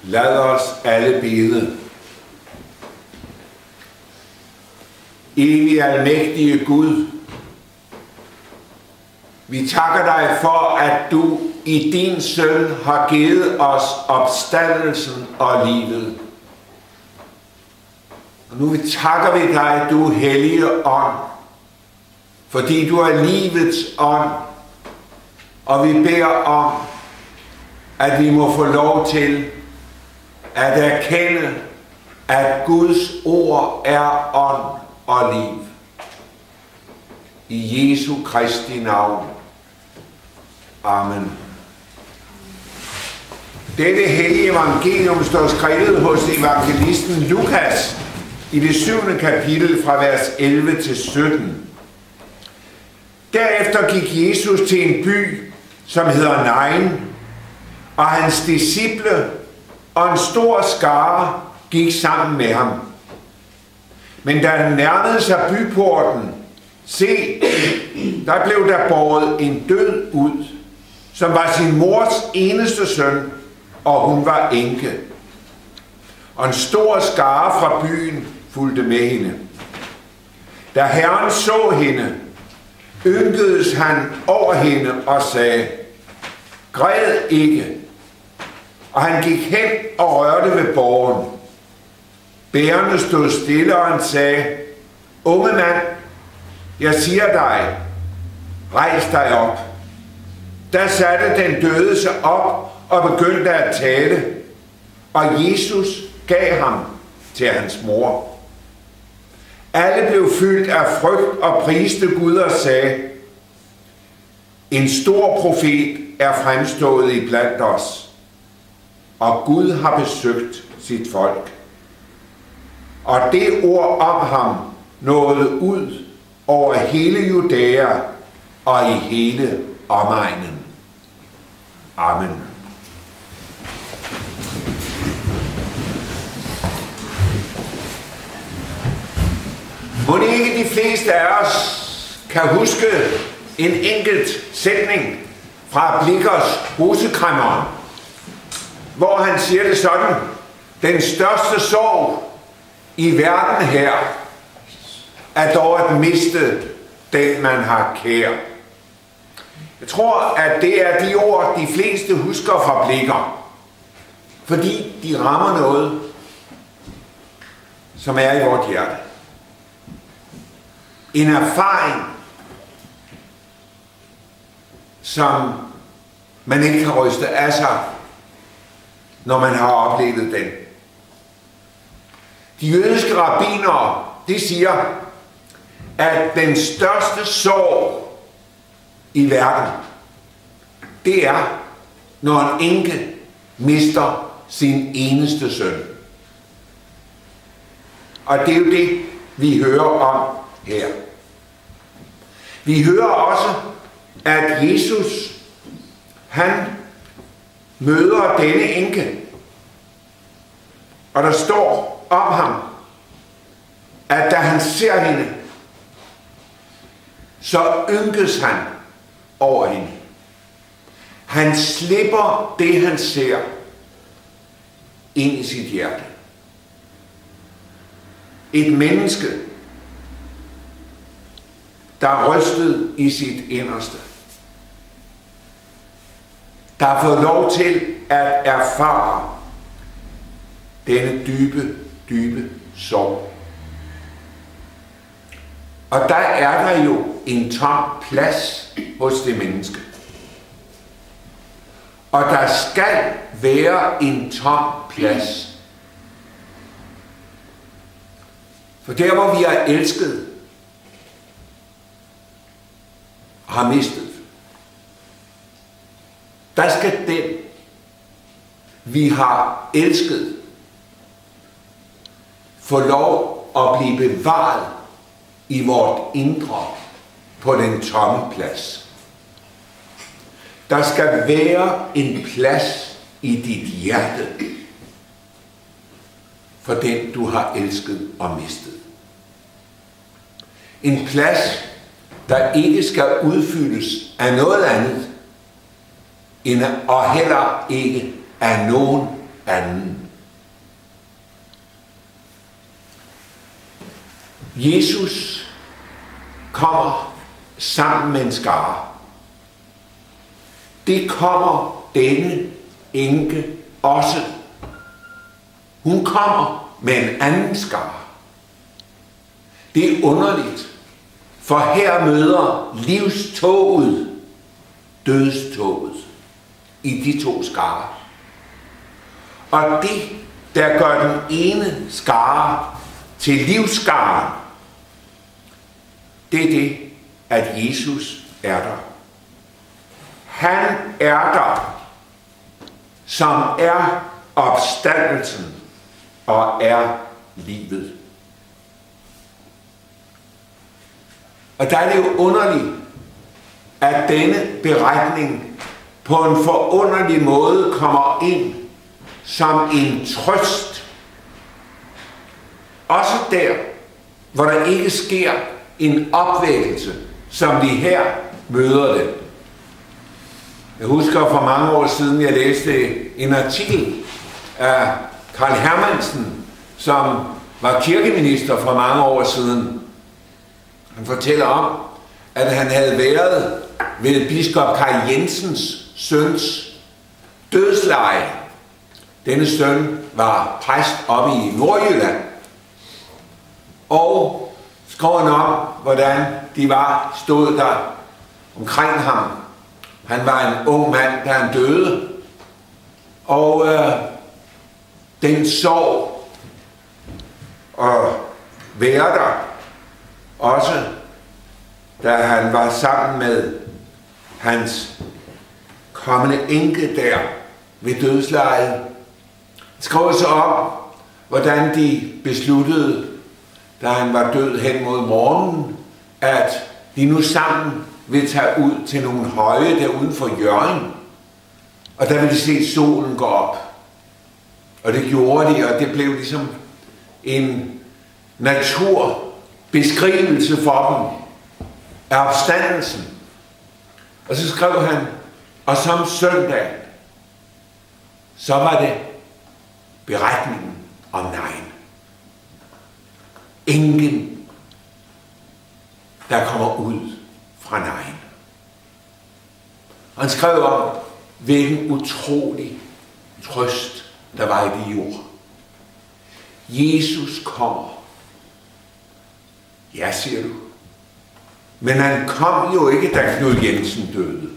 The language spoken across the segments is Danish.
Lad os alle bede. Evig almægtige Gud, vi takker dig for, at du i din søn har givet os opstandelsen og livet. Og nu takker vi dig, du hellige ånd, fordi du er livets ånd, og vi beder om, at vi må få lov til at erkende, at Guds ord er ånd og liv. I Jesu Kristi navn. Amen. Dette hellige evangelium står skrevet hos evangelisten Lukas i det 7. kapitel fra vers 11 til 17. Derefter gik Jesus til en by, som hedder Nain, og hans disciple og en stor skare gik sammen med ham. Men da han nærmede sig byporten, se, der blev der båret en død ud, som var sin mors eneste søn, og hun var enke. Og en stor skare fra byen fulgte med hende. Da Herren så hende, ynkedes han over hende og sagde, græd ikke. Og han gik hen og rørte ved borgen. Bærerne stod stille, og han sagde, unge mand, jeg siger dig, rejs dig op. Da satte den døde sig op og begyndte at tale, og Jesus gav ham til hans mor. Alle blev fyldt af frygt og priste Gud og sagde, en stor profet er fremstået iblandt os, og Gud har besøgt sit folk. Og det ord om ham nåede ud over hele Judæa og i hele omegnen. Amen. Må ikke de fleste af os kan huske en enkelt sætning fra Blichers Rosekræmmeren, hvor han siger det sådan, den største sorg i verden her er dog at miste den, man har kær. Jeg tror, at det er de ord, de fleste husker fra Blicher, fordi de rammer noget, som er i vort hjerte. En erfaring, som man ikke kan ryste af sig, når man har oplevet den. De jødiske rabbinere, de siger, at den største sorg i verden, det er, når en enke mister sin eneste søn. Og det er jo det, vi hører om her. Vi hører også, at Jesus, han møder denne enke, og der står om ham, at da han ser hende, så ynkes han over hende. Han slipper det, han ser, ind i sit hjerte. Et menneske, der er rystet i sit inderste. Der har fået lov til at erfare denne dybe, dybe sorg. Og der er der jo en tom plads hos det menneske. Og der skal være en tom plads. For der, hvor vi er elsket og har mistet, der skal den, vi har elsket, få lov at blive bevaret i vort indre på den tomme plads. Der skal være en plads i dit hjerte for den, du har elsket og mistet. En plads, der ikke skal udfyldes af noget andet, og heller ikke af nogen anden. Jesus kommer sammen med en skare. Det kommer denne enke også. Hun kommer med en anden skare. Det er underligt, for her møder livstoget dødstoget i de to skarer. Og det, der gør den ene skare til livsskaren, det er det, at Jesus er der. Han er der, som er opstandelsen og er livet. Og der er det jo underligt, at denne beretning på en forunderlig måde kommer ind som en trøst. Også der, hvor der ikke sker en opvækkelse, som vi her møder det. Jeg husker for mange år siden, jeg læste en artikel af Karl Hermansen, som var kirkeminister for mange år siden. Han fortæller om, at han havde været ved biskop Kai Jensens søns dødsleje. Denne søn var præst oppe i Nordjylland. Og skrev han om, hvordan de var stået der omkring ham. Han var en ung mand, da han døde. Og den sorg og være der også, da han var sammen med hans kommende enke der ved dødslejet, skrev så om, hvordan de besluttede, da han var død hen mod morgenen, at de nu sammen vil tage ud til nogle høje der uden for Hjørring. Og der vil de se solen gå op. Og det gjorde de, og det blev ligesom en naturbeskrivelse for dem af opstandelsen. Og så skrev han, og som søndag, så var det beretningen om Nain. Enken, der kommer ud fra Nain. Og han skrev om, hvilken utrolig trøst, der var i det jord. Jesus kommer. Ja, siger du. Men han kom jo ikke, da Knud Jensen døde.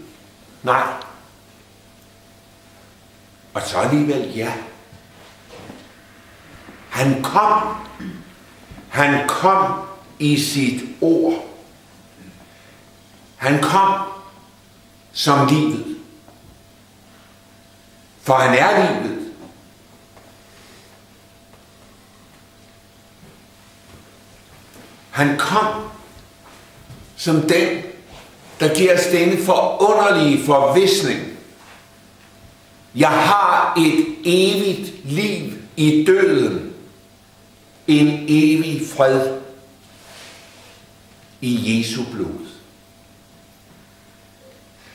Nej. Og så alligevel ja. Han kom. Han kom i sit ord. Han kom som livet. For han er livet. Han kom som den, der giver os denne forunderlige forvisning. Jeg har et evigt liv i døden. En evig fred i Jesu blod.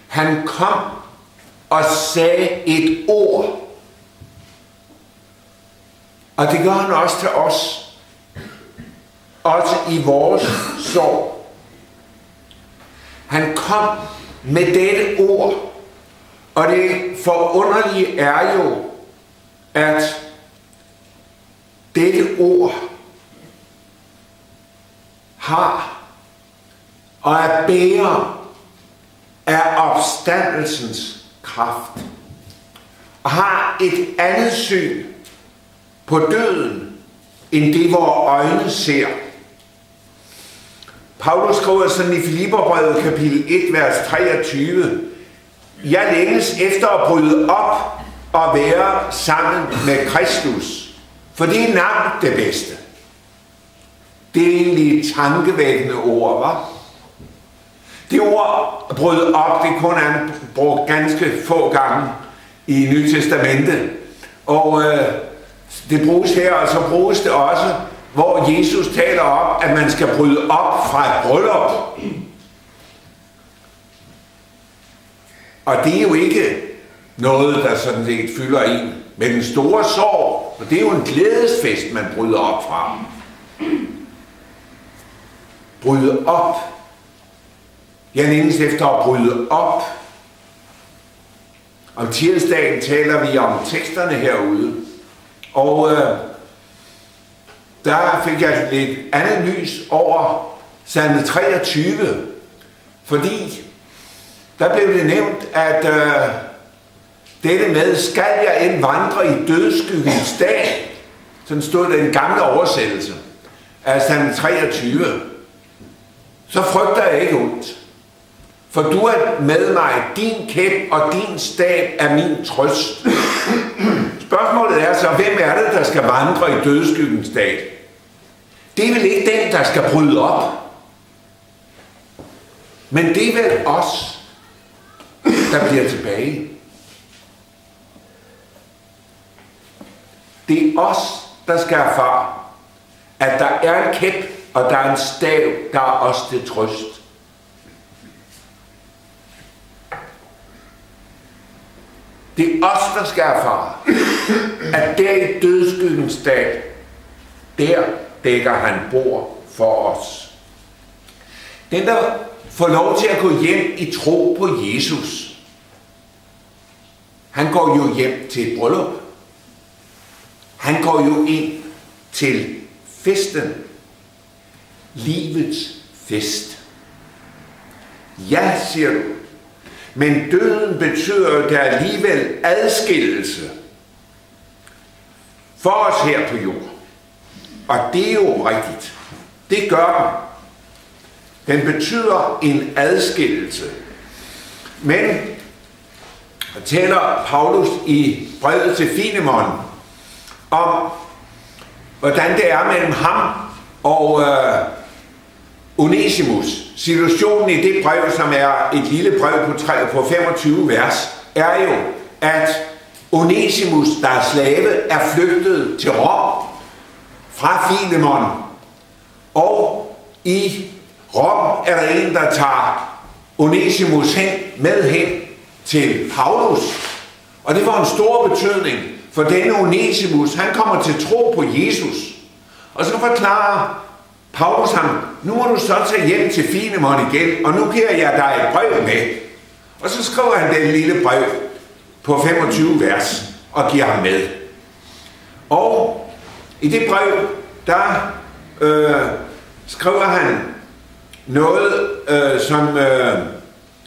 Han kom og sagde et ord. Og det gør han også til os. Også i vores sorg. Han kom med dette ord. Og det forunderlige er jo, at dette ord har og er bærer af opstandelsens kraft. Og har et andet syn på døden, end det vores øjne ser. Paulus skriver sådan i Filipperbrevet kapitel 1, vers 23. Jeg længes efter at bryde op og være sammen med Kristus, for det er langt det bedste. Det er egentlig tankevækkende ord, hva'? Det ord at bryde op, det kun er brugt ganske få gange i Nye Testamente. Og det bruges her, og så bruges det også, hvor Jesus taler om, at man skal bryde op fra et bryllup. Og det er jo ikke noget, der sådan set fylder en. Men den store sorg, og det er jo en glædesfest, man bryder op fra. Bryde op. Jeg længes efter at bryde op. Om tirsdagen taler vi om teksterne herude. Og der fik jeg lidt andet lys over salme 23. Fordi der blev det nævnt, at dette med, skal jeg end vandre i dødsskyggens dag? Sådan stod der i den gamle oversættelse af salme 23. Så frygter jeg ikke ondt. For du er med mig, din kæp og din stav er min trøst. Spørgsmålet er så, hvem er det, der skal vandre i dødsskyggens dag? Det er vel ikke den, der skal bryde op. Men det er vel os, der bliver tilbage. Det er os, der skal erfare, at der er en kæp, og der er en stav, der er os til trøst. Det er os, der skal erfare, at der i dødsskyggens dag, der dækker han bord for os. Den, der får lov til at gå hjem i tro på Jesus, han går jo hjem til et bryllup. Han går jo ind til festen. Livets fest. Ja, siger du. Men døden betyder jo der alligevel adskillelse for os her på jorden. Og det er jo rigtigt. Det gør den. Den betyder en adskillelse. Men taler Paulus i brevet til Filemon om, hvordan det er mellem ham og Onesimus. Situationen i det brev, som er et lille brev på 25 vers, er jo, at Onesimus, der er slave, er flygtet til Rom fra Filemon. Og i Rom er der en, der tager Onesimus med hen til Paulus. Og det var en stor betydning, for denne Onesimus, han kommer til tro på Jesus. Og så forklarer Paulus ham, nu må du så tage hjem til Filemon igen, og nu giver jeg dig et brev med. Og så skriver han det lille brev på 25 vers og giver ham med. Og i det brev, der skriver han noget, som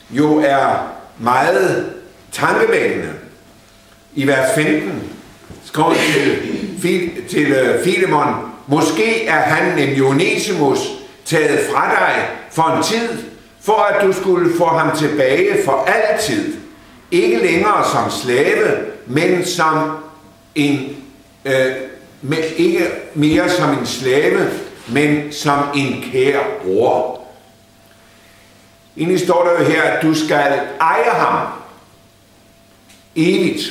jo er meget tankevækkende. I vers 15 skriver til Filemon, måske er han, nemlig Onesimus, taget fra dig for en tid, for at du skulle få ham tilbage for altid. Ikke længere som slave, men som en, ikke mere som en slave, men som en kær bror. Egentlig står der jo her, at du skal eje ham evigt.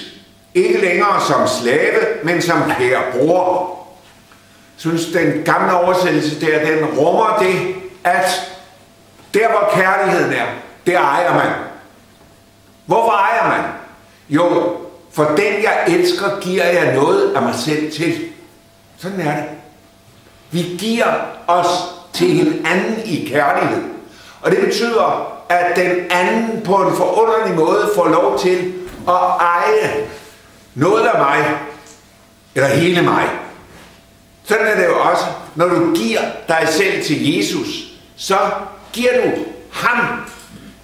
Ikke længere som slave, men som kær bror. Synes den gamle oversættelse der, den rummer det, at der hvor kærligheden er, der ejer man. Hvorfor ejer man? Jo, for den jeg elsker, giver jeg noget af mig selv til. Sådan er det. Vi giver os til hinanden i kærlighed. Og det betyder, at den anden på en forunderlig måde får lov til at eje noget af mig, eller hele mig. Sådan er det jo også, når du giver dig selv til Jesus, så giver du ham,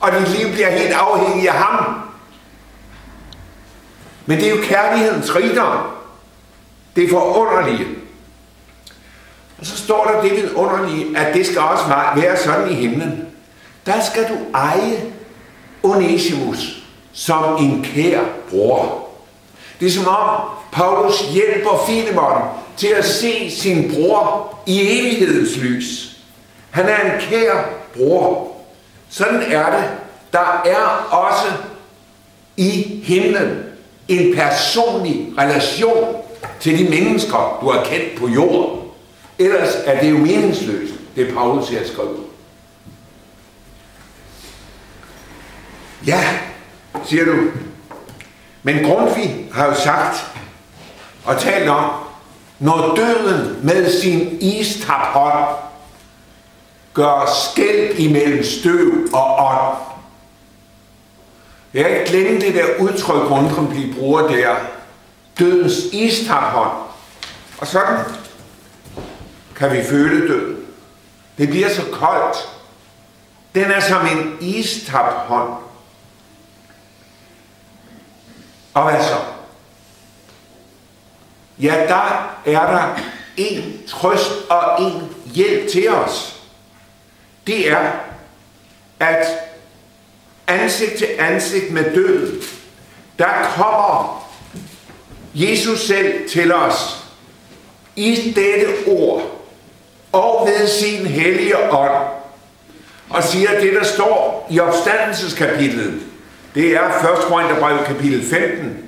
og dit liv bliver helt afhængig af ham. Men det er jo kærlighedens rigdom. Det er forunderlige. Og så står der det vidunderlige, at det skal også være sådan i himlen. Der skal du eje Onesimus som en kær bror. Det er som om Paulus hjælper Filemon til at se sin bror i evighedens lys. Han er en kær bror. Sådan er det. Der er også i himlen en personlig relation til de mennesker, du har kendt på jorden. Ellers er det jo meningsløst, det Paulus her skriver. Ja, siger du. Men Grundtvig har jo sagt og talt om, når døden med sin istabt hånd gør skel imellem støv og ånd. Jeg kan ikke glemme det der udtryk, Grundtvig bruger der. Dødens istabt hånd. Og sådan kan vi føle døden. Det bliver så koldt. Den er som en istabt hånd. Og hvad så? Ja, der er der en trøst og en hjælp til os. Det er, at ansigt til ansigt med døden, der kommer Jesus selv til os i dette ord og ved sin hellige ånd og siger det, der står i opstandelseskapitlet. Det er 1. Korintherbrev kapitel 15,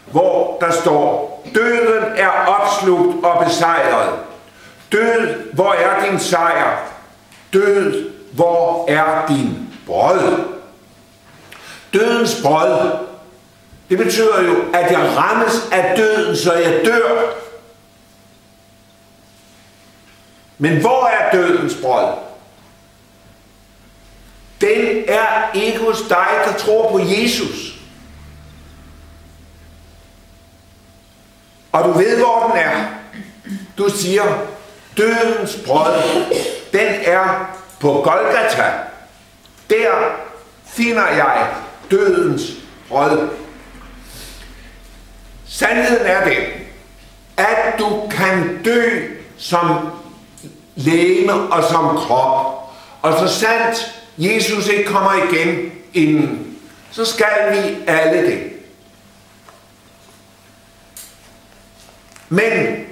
hvor der står: døden er opslugt og besejret. Død, hvor er din sejr? Død, hvor er din brød? Dødens brød, det betyder jo, at jeg rammes af døden, så jeg dør. Men hvor er dødens brød? Den er ikke hos dig, der tror på Jesus. Og du ved, hvor den er. Du siger, dødens brød, den er på Golgata. Der finder jeg dødens brød. Sandheden er den, at du kan dø som legeme og som krop. Og så sandt Jesus ikke kommer igen inden, så skal vi alle det. Men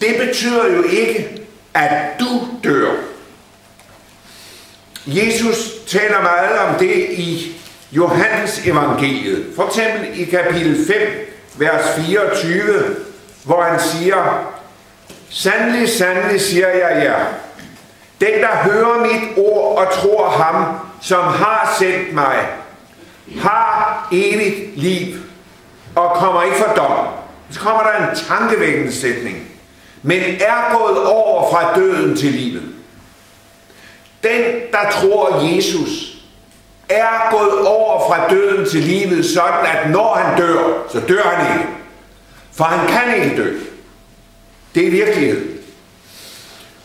det betyder jo ikke, at du dør. Jesus taler meget om det i Johannes evangeliet. For eksempel i kapitel 5, vers 24, hvor han siger: sandelig, sandelig siger jeg jer, den der hører mit ord og tror ham, som har sendt mig, har evigt liv og kommer ikke for dom. Så kommer der en tankevækkende sætning. Men er gået over fra døden til livet. Den, der tror Jesus, er gået over fra døden til livet, sådan at når han dør, så dør han ikke. For han kan ikke dø. Det er virkelighed.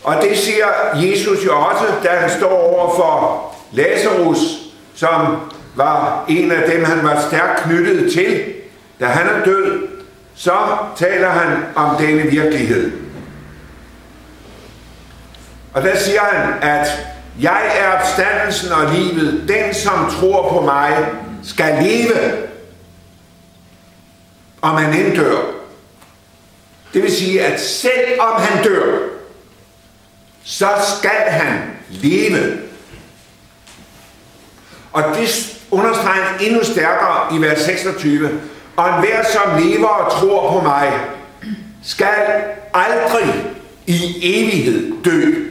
Og det siger Jesus jo også, da han står over for Lazarus, som var en af dem, han var stærkt knyttet til. Da han er død, så taler han om denne virkelighed. Og der siger han, at jeg er opstandelsen og livet. Den, som tror på mig, skal leve, om han end dør. Det vil sige, at selv om han dør, så skal han leve. Og det understreger han endnu stærkere i vers 26. Og enhver, som lever og tror på mig, skal aldrig i evighed dø.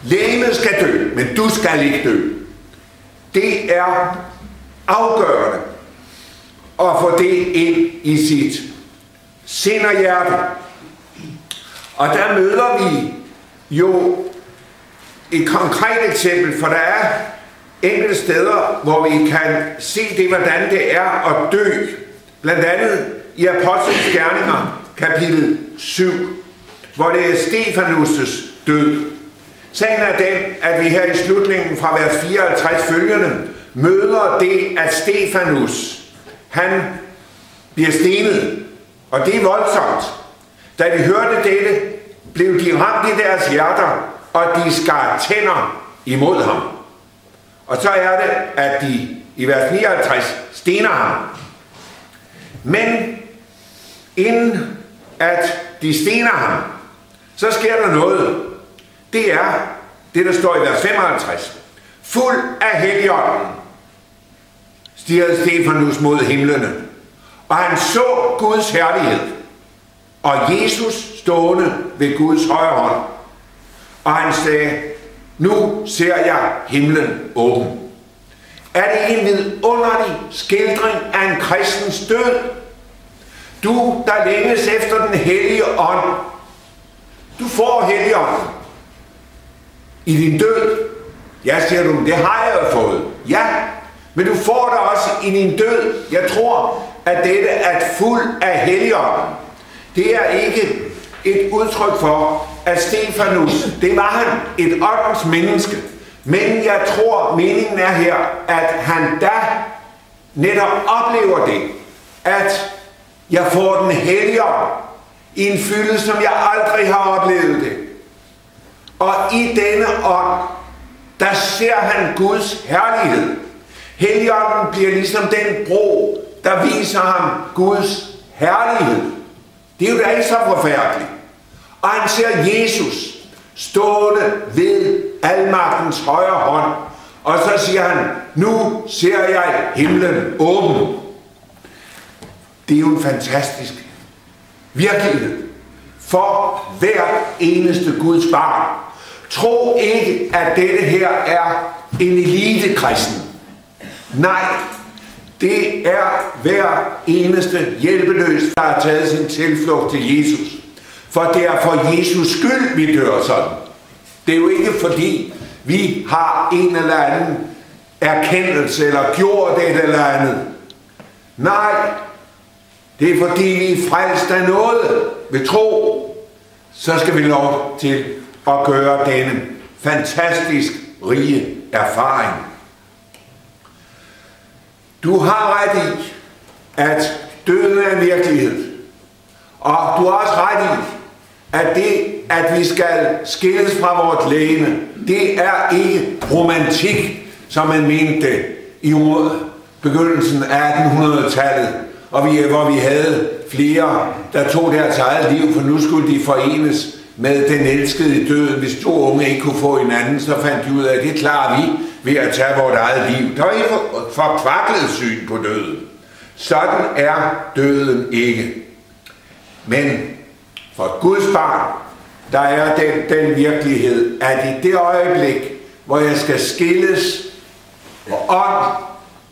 Legemet skal dø, men du skal ikke dø. Det er afgørende at få det ind i sit sind og hjerte. Og der møder vi jo et konkret eksempel, for der er enkelte steder, hvor vi kan se det, hvordan det er at dø. Blandt andet i Apostlenes Gerninger, kapitel 7, hvor det er Stefanus' død. Sagen er den, at vi her i slutningen fra vers 54 følgende møder det, at Stefanus, han bliver stenet. Og det er voldsomt. Da de hørte dette, blev de ramt i deres hjerter, og de skar tænder imod ham. Og så er det, at de i vers 59 stener ham. Men inden at de stener ham, så sker der noget. Det er det, der står i vers 55. Fuld af Helligånden stirrede Stefanus mod himlene, og han så Guds herlighed, og Jesus stående ved Guds højre hånd. Og han sagde, nu ser jeg himlen åben. Er det ikke en vidunderlig skildring af en kristens død? Du, der længes efter den hellige ånd, du får Helligånden i din død. Ja, siger du, det har jeg jo fået. Ja, men du får det også i din død. Jeg tror, at dette er fuld af Helligånden. Det er ikke et udtryk for, at Stefanus, det var han et åndens menneske. Men jeg tror, meningen er her, at han da netop oplever det, at jeg får den Helligånd i en fylde, som jeg aldrig har oplevet det. Og i denne ånd, der ser han Guds herlighed. Helligånden bliver ligesom den bro, der viser ham Guds herlighed. Det er jo da ikke så forfærdeligt. Og han ser Jesus stående ved almagtens højre hånd. Og så siger han, nu ser jeg himlen åben. Det er jo en fantastisk virkelighed for hver eneste Guds barn. Tro ikke, at dette her er en elitekristen. Nej, det er hver eneste hjælpeløs, der har taget sin tilflugt til Jesus. For det er for Jesus skyld, vi dør sådan. Det er jo ikke fordi, vi har en eller anden erkendelse, eller gjort et eller andet. Nej, det er fordi, vi er frelst af noget ved tro. Så skal vi lov til at gøre denne fantastisk rige erfaring. Du har ret i, at døden er en virkelighed. Og du har også ret i, at det, at vi skal skilles fra vort legeme, det er ikke romantik, som man mente i begyndelsen af 1800-tallet, og hvor vi havde flere, der tog deres eget liv, for nu skulle de forenes med den elskede i døden. Hvis to unge ikke kunne få hinanden, så fandt de ud af, at det klarer vi ved at tage vores eget liv. Der var ikke forkvaklet syn på døden. Sådan er døden ikke. Men for et Guds barn, der er den virkelighed, at i det øjeblik, hvor jeg skal skilles, hvor ånd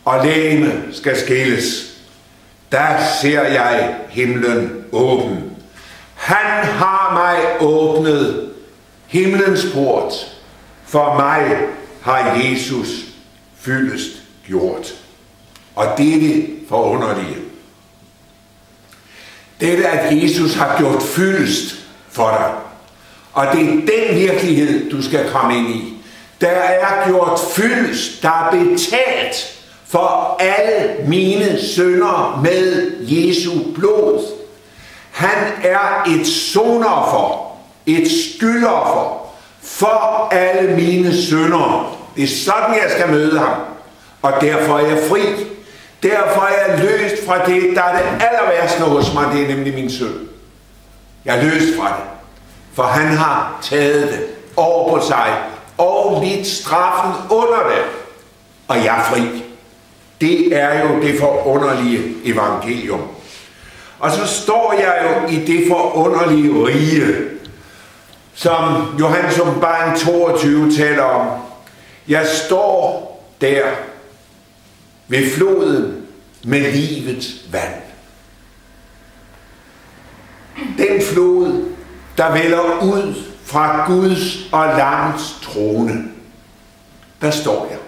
og legeme skal skilles, der ser jeg himlen åben. Han har mig åbnet himlens port. For mig har Jesus fyldest gjort. Og det er det forunderlige. Dette, at Jesus har gjort fyldest for dig. Og det er den virkelighed, du skal komme ind i. Der er gjort fyldest, der er betalt for alle mine synder med Jesu blod. Han er et sonoffer, et skyldoffer for alle mine synder. Det er sådan, jeg skal møde ham. Og derfor er jeg fri. Derfor er jeg løst fra det, der er det aller værste hos mig, det er nemlig min synd. Jeg er løst fra det, for han har taget det over på sig og lidt straffen under det, og jeg er fri. Det er jo det forunderlige evangelium. Og så står jeg jo i det forunderlige rige, som Johannes Åbenbaring 22 taler om. Jeg står der ved floden med livets vand. Den flod, der vælger ud fra Guds og Lammets trone. Der står jeg.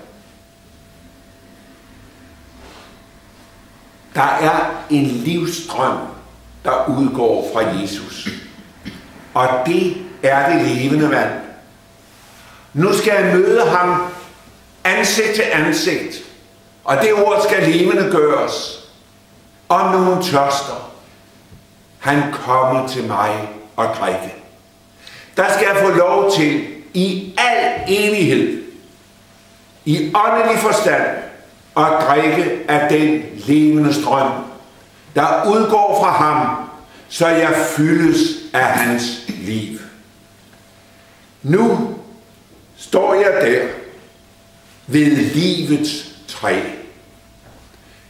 Der er en livsstrøm, der udgår fra Jesus. Og det er det levende vand. Nu skal jeg møde ham ansigt til ansigt. Og det ord skal levende gøres. Om nogen tørster, han kommer til mig og drikke. Der skal jeg få lov til i al evighed, i åndelig forstand, at drikke af den levende strøm, der udgår fra ham, så jeg fyldes af hans liv. Nu står jeg der ved livets træ.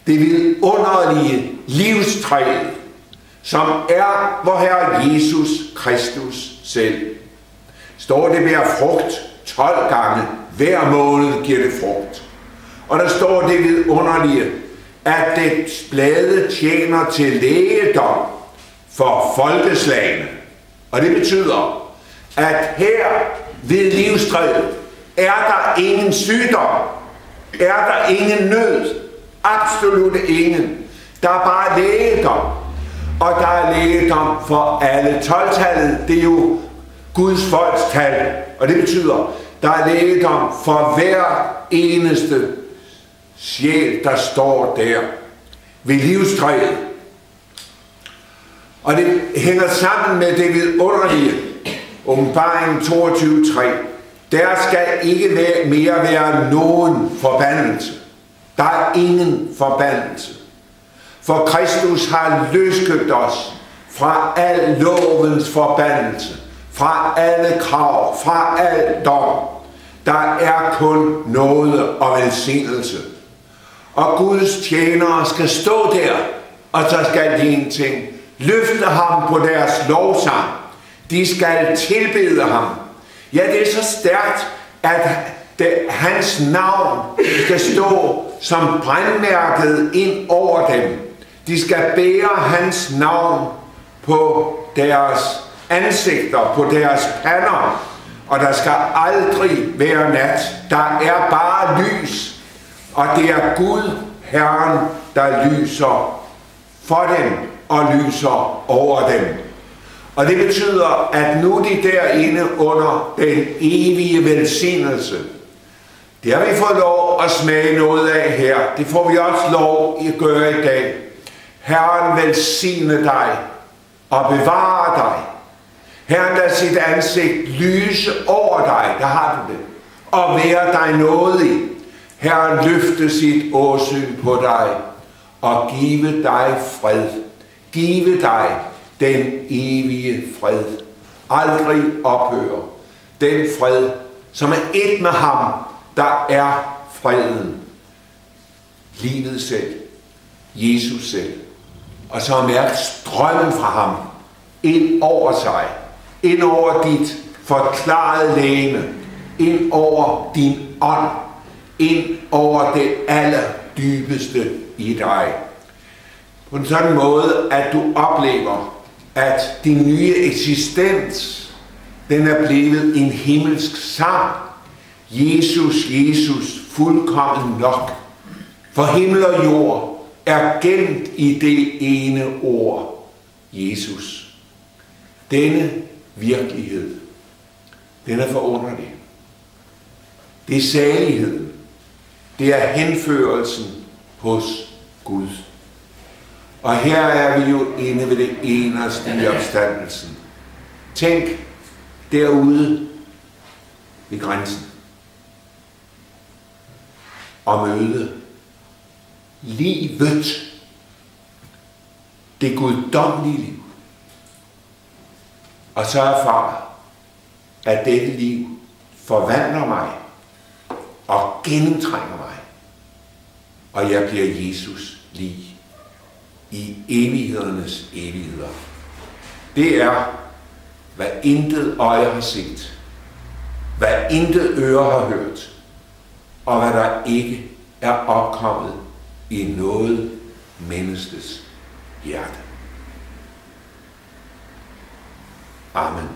Det vidunderlige livstræ, som er vor Herre Jesus Kristus selv. Står det bærer frugt 12 gange, hver måned giver det frugt. Og der står det vidunderlige, at dets blade tjener til lægedom for folkeslagene. Og det betyder, at her ved livstræet er der ingen sygdom, er der ingen nød, absolut ingen. Der er bare lægedom, og der er lægedom for alle. 12-tallet, det er jo Guds folks tal, og det betyder, der er lægedom for hver eneste sjæl, der står der ved livstræet. Og det hænger sammen med det vidunderlige, Åbenbaringen 22:3. Der skal ikke mere være nogen forbandelse. Der er ingen forbandelse. For Kristus har løskøbt os fra al lovens forbandelse, fra alle krav, fra al dom. Der er kun nåde og velsignelse. Og Guds tjenere skal stå der, og så skal de en ting. Løfte ham på deres lovsang. De skal tilbede ham. Ja, det er så stærkt, at hans navn skal stå som brændmærket ind over dem. De skal bære hans navn på deres ansigter, på deres pander. Og der skal aldrig være nat. Der er bare lys. Og det er Gud, Herren, der lyser for dem og lyser over dem. Og det betyder, at nu er de derinde under den evige velsignelse. Det har vi fået lov at smage noget af her. Det får vi også lov at gøre i dag. Herren velsigne dig og bevare dig. Herren lader sit ansigt lyse over dig, der har du det, og være dig nådig. Herren løfte sit åsyn på dig og give dig fred. Give dig den evige fred. Aldrig ophøre. Den fred, som er et med ham, der er freden. Livet selv. Jesus selv. Og så mærk strømmen fra ham ind over sig. Ind over dit forklarede legeme. Ind over din ånd. Ind over det allerdybeste i dig. På en sådan måde, at du oplever, at din nye eksistens, den er blevet en himmelsk sang. Jesus, Jesus, fuldkommen nok. For himmel og jord er gemt i det ene ord, Jesus. Denne virkelighed, den er forunderlig. Det er saligheden. Det er henførelsen hos Gud. Og her er vi jo inde ved det eneste i opstandelsen. Tænk derude ved grænsen og møde livet, det guddommelige liv. Og så erfare, at dette liv forvandler mig og gennemtrænger mig, og jeg bliver Jesus lig i evighedernes evigheder. Det er, hvad intet øje har set, hvad intet øre har hørt, og hvad der ikke er opkommet i noget menneskes hjerte. Amen.